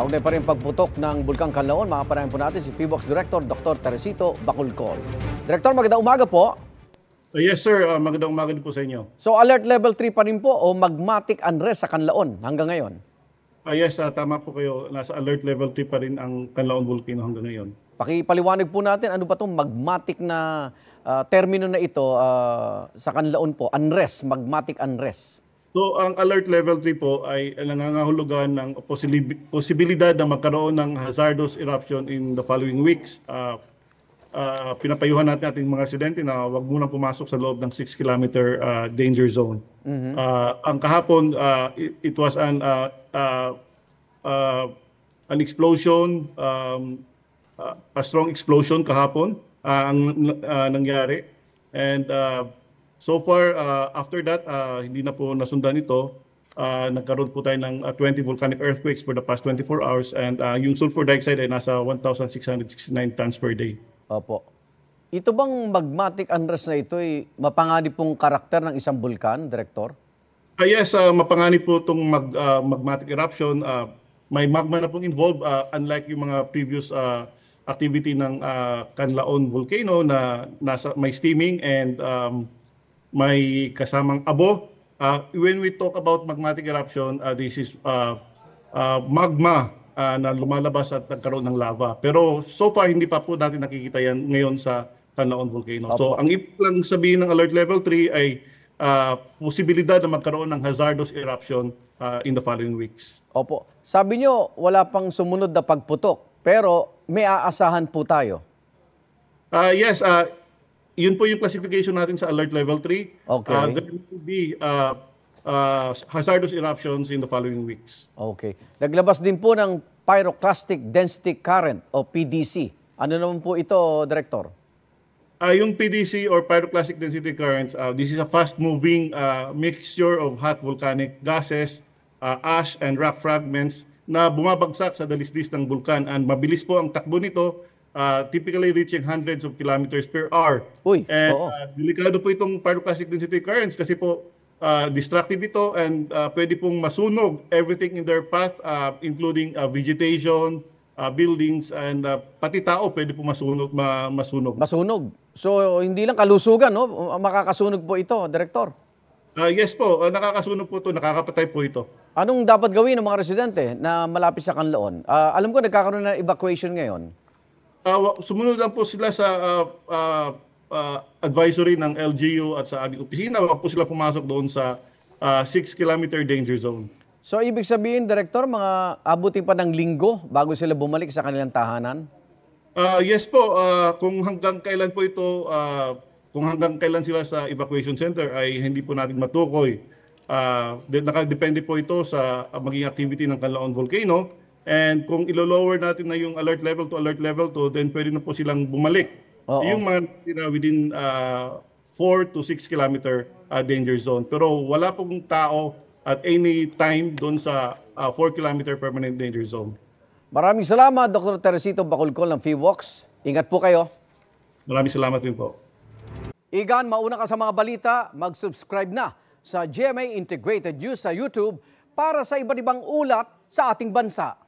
Kaugnay pa rin pagputok ng Bulkang Kanlaon, makapanayan po natin si PHIVOLCS Director Dr. Teresito Bacolcol. Director, magandang umaga po. Yes sir, magandang umaga din po sa inyo. So alert level 3 pa rin po o magmatic unrest sa Kanlaon hanggang ngayon? Yes, tama po kayo. Nasa alert level 3 pa rin ang Kanlaon Volcano hanggang ngayon. Pakipaliwanag po natin, ano ba itong magmatic na termino na ito sa Kanlaon po, unrest, magmatic unrest? So ang alert level 3 po ay nangangahulugan ng posibilidad na magkaroon ng hazardous eruption in the following weeks. Pinapayuhan natin ating mga residente na wag munang pumasok sa loob ng 6-kilometer danger zone. Ang kahapon, it was an explosion, a strong explosion kahapon ang nangyari. And so far, after that, hindi na po nasundan ito. Nagkaroon po tayo ng 20 volcanic earthquakes for the past 24 hours and yung sulfur dioxide ay nasa 1,669 tons per day. Opo. Ito bang magmatic unrest na ito ay mapanganib pong karakter ng isang bulkan, Director? Yes, mapanganib po itong magmatic eruption. May magma na pong involved, unlike yung mga previous activity ng Kanlaon Volcano na may steaming and may kasamang abo. When we talk about magmatic eruption, this is magma na lumalabas at nagkaroon ng lava. Pero so far, hindi pa po natin nakikita yan ngayon sa Kanlaon Volcano. So ang ibig lang sabihin ng alert level 3 ay posibilidad na magkaroon ng hazardous eruption in the following weeks. Opo. Sabi nyo, wala pang sumunod na pagputok, pero may aasahan po tayo. Yes, yun po yung classification natin sa alert level 3. Okay. There will be hazardous eruptions in the following weeks. Okay. Naglabas din po ng pyroclastic density current o PDC. Ano naman po ito, Director? Yung PDC or pyroclastic density currents, this is a fast-moving mixture of hot volcanic gases, ash and rock fragments na bumabagsak sa dalisdis ng bulkan. And mabilis po ang takbo nito, typically reaching hundreds of kilometers per hour. Uy, and oo. Delikado po itong pyroclastic density currents kasi po destructive ito and pwede pong masunog everything in their path, including vegetation, buildings, and pati tao pwede po masunog. Masunog. So, hindi lang kalusugan, no? Makakasunog po ito, Director. Yes po, nakakasunog po ito, nakakapatay po ito. Anong dapat gawin ng mga residente na malapit sa Kanlaon? Alam ko nagkakaroon ng evacuation ngayon. Sumunod lang po sila sa advisory ng LGU at sa aming opisina. Wag po sila pumasok doon sa 6-kilometer danger zone. So, ibig sabihin, Director, mga abutin pa ng linggo bago sila bumalik sa kanilang tahanan? Yes po, kung hanggang kailan po ito, kung hanggang kailan sila sa evacuation center ay hindi po natin matukoy. Nakadepende po ito sa maging activity ng Kanlaon Volcano. And kung ilo-lower natin na yung alert level to alert level 2, then pwede na po silang bumalik. Oo. Yung mga within 4 to 6 kilometer danger zone. Pero wala pong tao at any time doon sa 4 kilometer permanent danger zone. Maraming salamat, Dr. Teresito Bacolcol ng PHIVOLCS. Ingat po kayo. Maraming salamat din po. Igan, mauna ka sa mga balita, mag-subscribe na sa GMA Integrated News sa YouTube para sa iba't ibang ulat sa ating bansa.